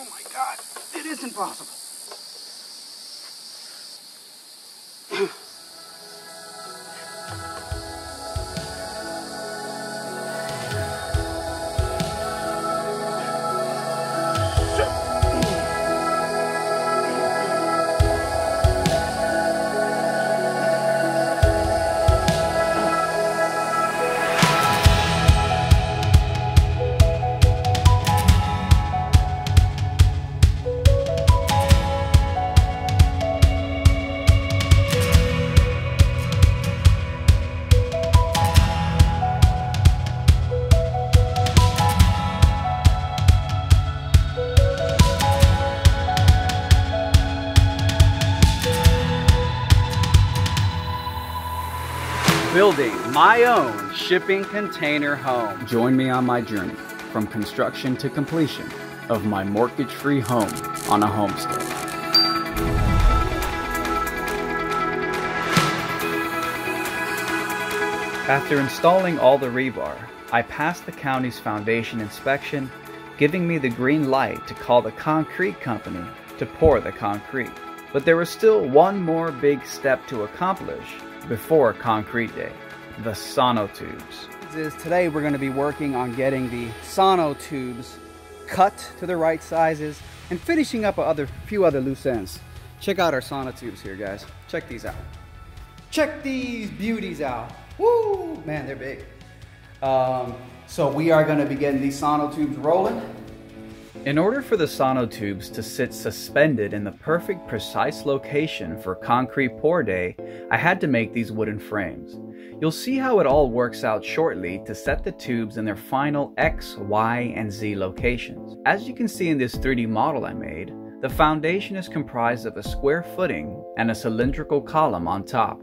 Oh my God, it is impossible. Building my own shipping container home. Join me on my journey from construction to completion of my mortgage-free home on a homestead. After installing all the rebar, I passed the county's foundation inspection, giving me the green light to call the concrete company to pour the concrete. But there was still one more big step to accomplish before concrete day: the SONOTUBES. Today we're going to be working on getting the SONOTUBES cut to the right sizes and finishing up a few other loose ends. Check out our SONOTUBES here, guys. Check these out. Check these beauties out. Woo! Man, they're big. So we are going to be getting these SONOTUBES rolling. In order for the SONOTUBES to sit suspended in the perfect precise location for concrete pour day, I had to make these wooden frames. You'll see how it all works out shortly to set the tubes in their final X, Y, and Z locations. As you can see in this 3D model I made, the foundation is comprised of a square footing and a cylindrical column on top.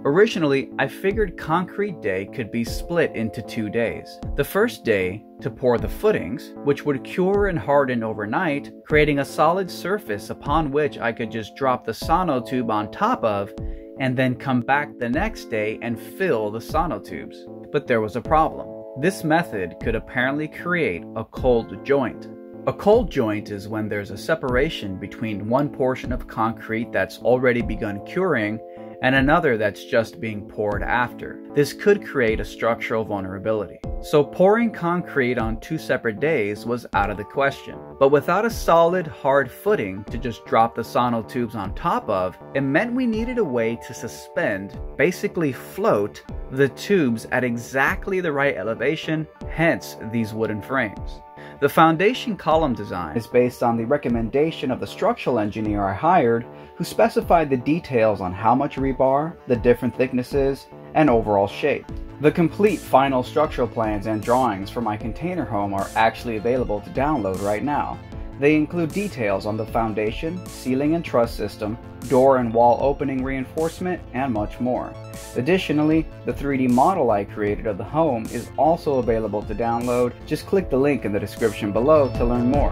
Originally, I figured concrete day could be split into 2 days. The first day to pour the footings, which would cure and harden overnight, creating a solid surface upon which I could just drop the SONOTUBE on top of, and then come back the next day and fill the SONOTUBEs. But there was a problem. This method could apparently create a cold joint. A cold joint is when there's a separation between one portion of concrete that's already begun curing and another that's just being poured after. This could create a structural vulnerability. So pouring concrete on 2 separate days was out of the question. But without a solid, hard footing to just drop the SONOTUBEs on top of, it meant we needed a way to suspend, basically float, the tubes at exactly the right elevation, hence these wooden frames. The foundation column design is based on the recommendation of the structural engineer I hired, who specified the details on how much rebar, the different thicknesses, and overall shape. The complete final structural plans and drawings for my container home are actually available to download right now. They include details on the foundation, ceiling and truss system, door and wall opening reinforcement, and much more. Additionally, the 3D model I created of the home is also available to download. Just click the link in the description below to learn more.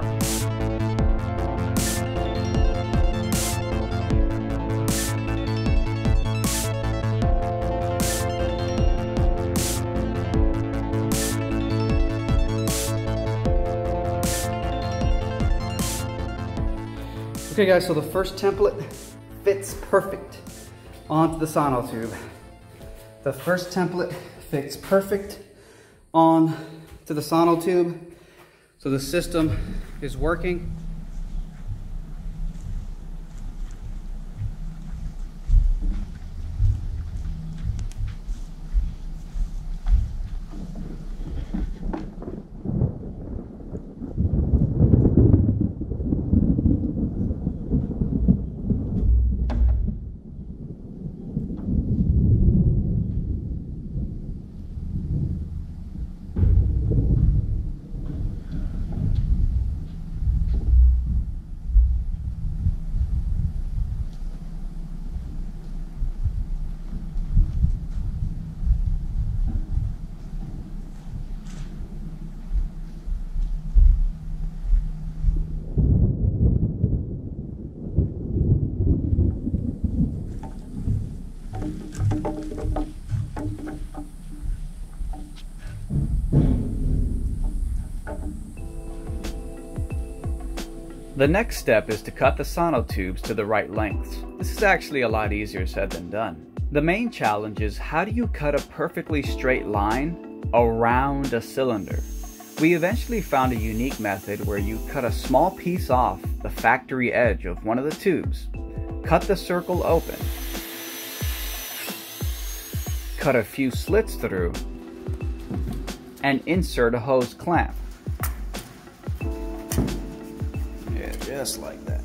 Okay guys, so the first template fits perfect onto the SONOTUBE. The first template fits perfect on to the SONOTUBE. So the system is working. The next step is to cut the sonotubes to the right lengths. This is actually a lot easier said than done. The main challenge is, how do you cut a perfectly straight line around a cylinder? We eventually found a unique method where you cut a small piece off the factory edge of one of the tubes, cut the circle open, cut a few slits through, and insert a hose clamp. Yeah, just like that.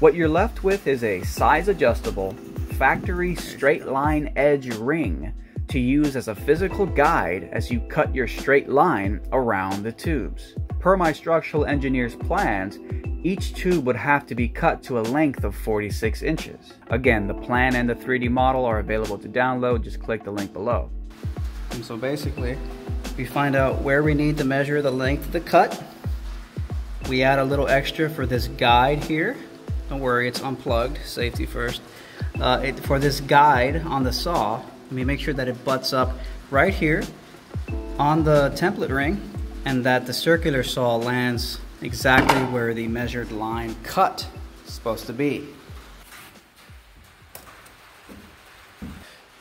What you're left with is a size adjustable factory straight line edge ring to use as a physical guide as you cut your straight line around the tubes. Per my structural engineer's plans, each tube would have to be cut to a length of 46 inches. Again, the plan and the 3D model are available to download. Just click the link below. And so basically, we find out where we need to measure the length of the cut. We add a little extra for this guide here. Don't worry, it's unplugged, safety first. For this guide on the saw, we make sure that it butts up right here on the template ring, and that the circular saw lands exactly where the measured line cut is supposed to be.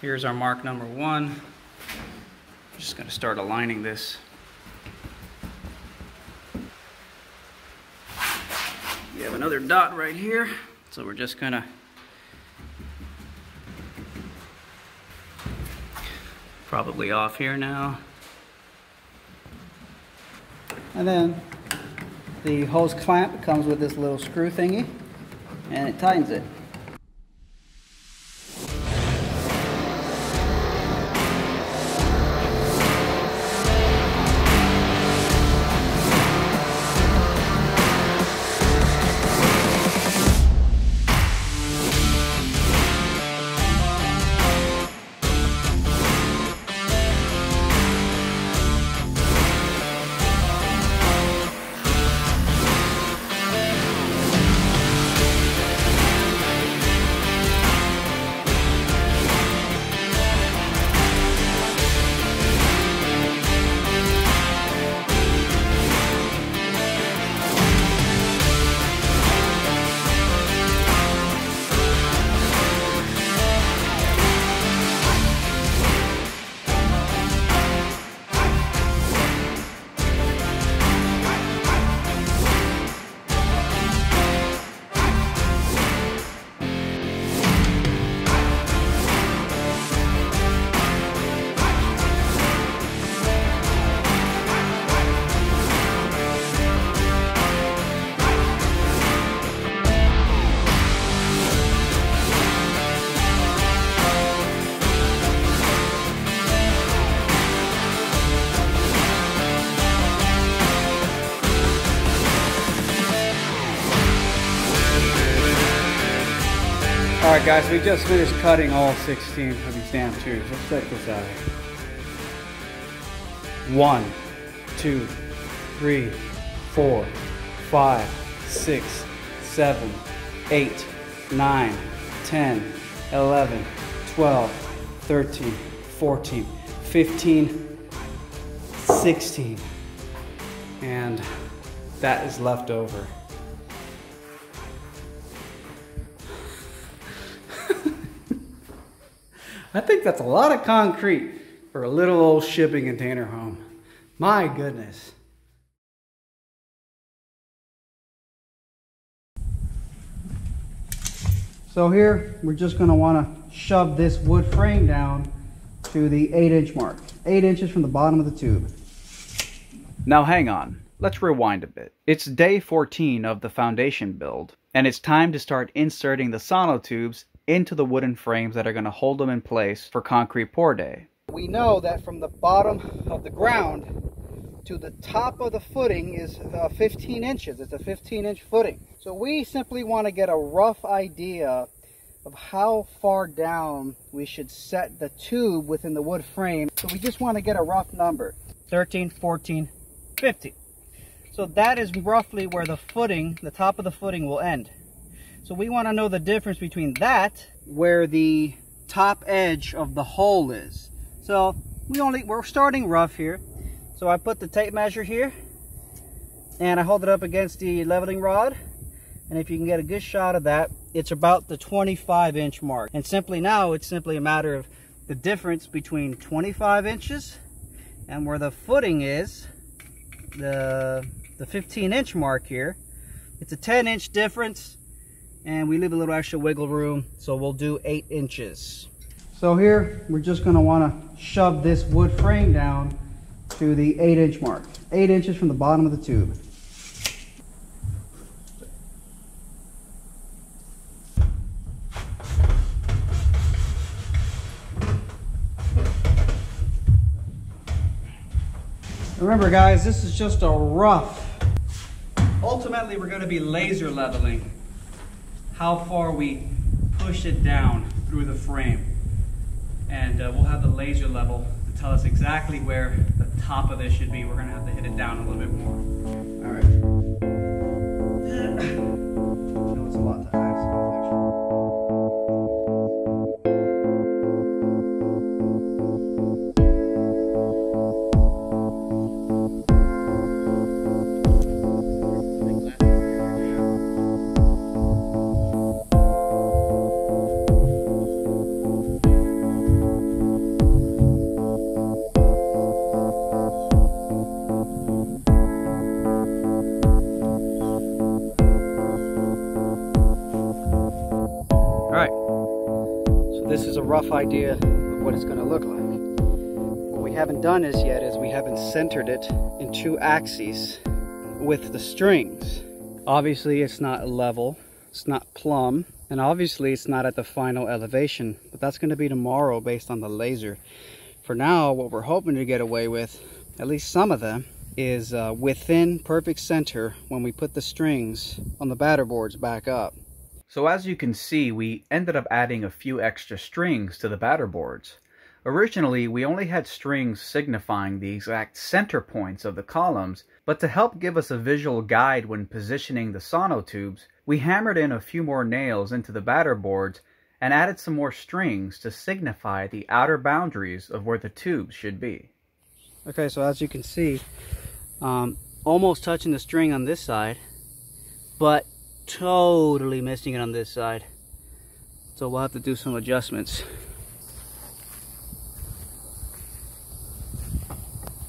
Here's our mark number 1. I'm just going to start aligning this. We have another dot right here, so we're just going to probably off here now. And then the hose clamp comes with this little screw thingy, and it tightens it. Alright guys, we just finished cutting all 16 of these damn tubes. Let's check this out. 1, 2, 3, 4, 5, 6, 7, 8, 9, 10, 11, 12, 13, 14, 15, 16. And that is left over. I think that's a lot of concrete for a little old shipping container home. My goodness. So here, we're just going to want to shove this wood frame down to the 8-inch mark. 8 inches from the bottom of the tube. Now hang on, let's rewind a bit. It's day 14 of the foundation build, and it's time to start inserting the sonotubes into the wooden frames that are going to hold them in place for concrete pour day. We know that from the bottom of the ground to the top of the footing is 15 inches. It's a 15-inch footing. So we simply want to get a rough idea of how far down we should set the tube within the wood frame. So we just want to get a rough number. 13, 14, 15. So that is roughly where the footing, the top of the footing will end. So we want to know the difference between that, where the top edge of the hole is. So we're starting rough here. So I put the tape measure here, and I hold it up against the leveling rod, and if you can get a good shot of that, it's about the 25-inch mark. And simply now, it's simply a matter of the difference between 25 inches and where the footing is, the 15-inch mark here. It's a 10-inch difference, and we leave a little extra wiggle room, so we'll do 8 inches. So here, we're just going to want to shove this wood frame down to the 8-inch mark. 8 inches from the bottom of the tube. Remember guys, this is just a rough. Ultimately, we're going to be laser leveling how far we push it down through the frame. And we'll have the laser level to tell us exactly where the top of this should be. We're going to have to hit it down a little bit more. All right. No, it's a lot to ask. This is a rough idea of what it's going to look like. What we haven't done as yet is we haven't centered it in 2 axes with the strings. Obviously it's not level, it's not plumb, and obviously it's not at the final elevation, but that's going to be tomorrow based on the laser. For now, what we're hoping to get away with, at least some of them, is within perfect center when we put the strings on the batter boards back up. So as you can see, we ended up adding a few extra strings to the batter boards. Originally, we only had strings signifying the exact center points of the columns, but to help give us a visual guide when positioning the sonotubes, we hammered in a few more nails into the batter boards and added some more strings to signify the outer boundaries of where the tubes should be. Okay, so as you can see, almost touching the string on this side, but totally missing it on this side. So we'll have to do some adjustments.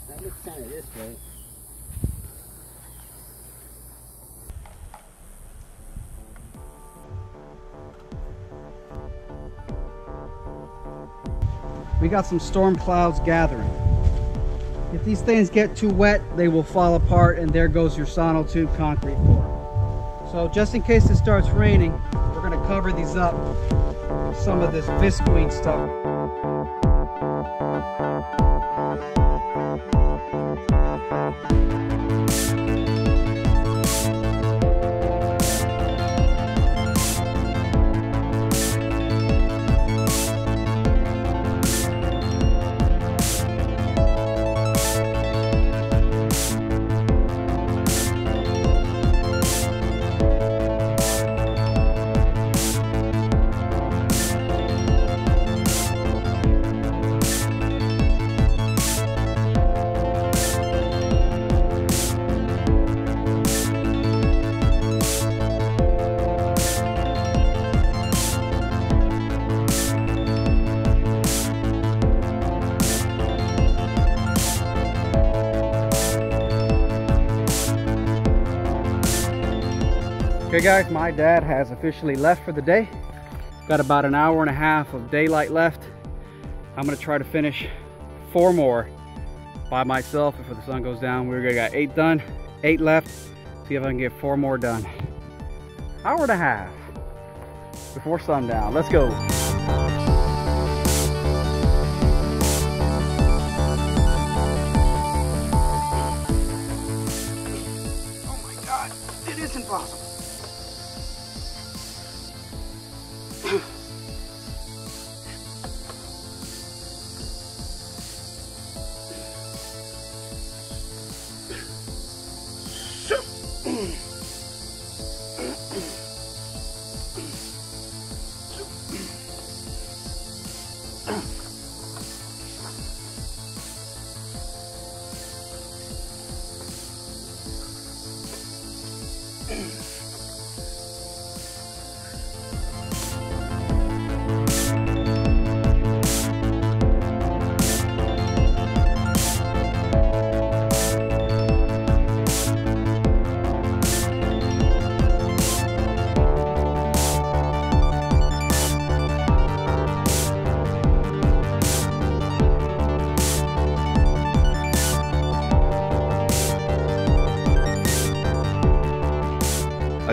That looks kind of this way. We got some storm clouds gathering. If these things get too wet, they will fall apart, and there goes your sonotube concrete floor. So just in case it starts raining, we're going to cover these up with some of this visqueen stuff. Okay guys, my dad has officially left for the day. Got about an hour and a half of daylight left. I'm gonna try to finish 4 more by myself before the sun goes down. We're gonna got 8 done, 8 left. See if I can get 4 more done. Hour and a half before sundown. Let's go. Oh my God, it is impossible.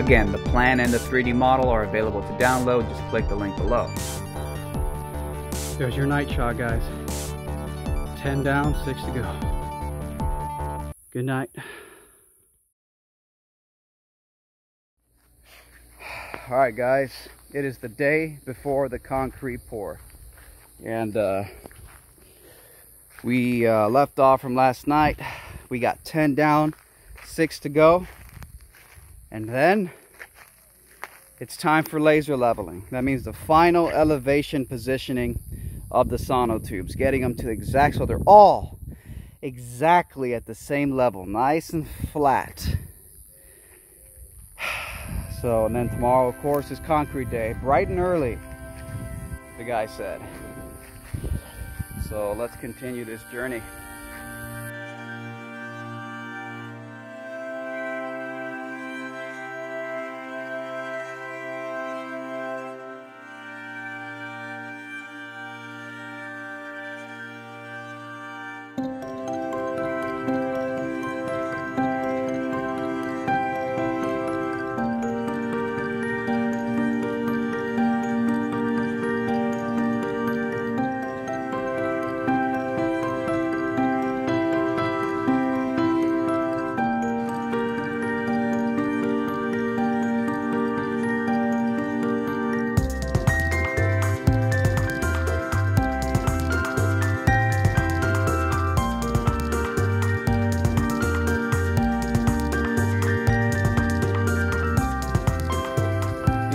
Again, the plan and the 3D model are available to download. Just click the link below. There's your night shot, guys. 10 down, 6 to go. Good night. Alright guys, it is the day before the concrete pour. And we left off from last night. We got 10 down, 6 to go. And then it's time for laser leveling. That means the final elevation positioning of the sonotubes, getting them to exact, so they're all exactly at the same level, nice and flat. So, and then tomorrow, of course, is concrete day, bright and early, the guy said. So let's continue this journey.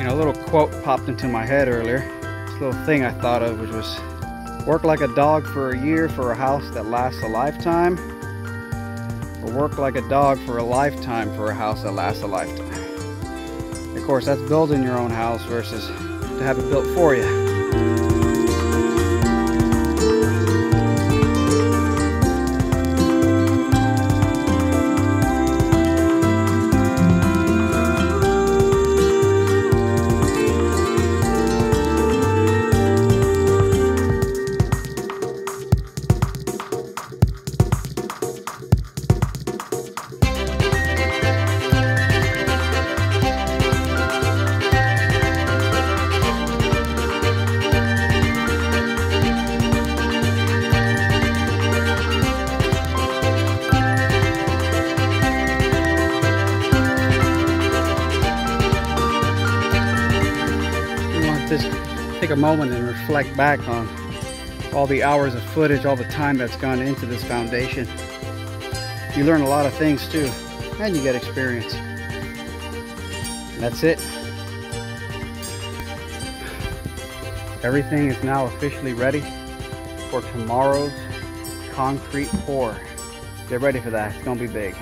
A little quote popped into my head earlier. This little thing I thought of, which was, work like a dog for a year for a house that lasts a lifetime, or work like a dog for a lifetime for a house that lasts a lifetime. Of course, that's building your own house versus to have it built for you. Just take a moment and reflect back on all the hours of footage, all the time that's gone into this foundation. You learn a lot of things too, and you get experience. That's it. Everything is now officially ready for tomorrow's concrete pour. Get ready for that. It's gonna be big.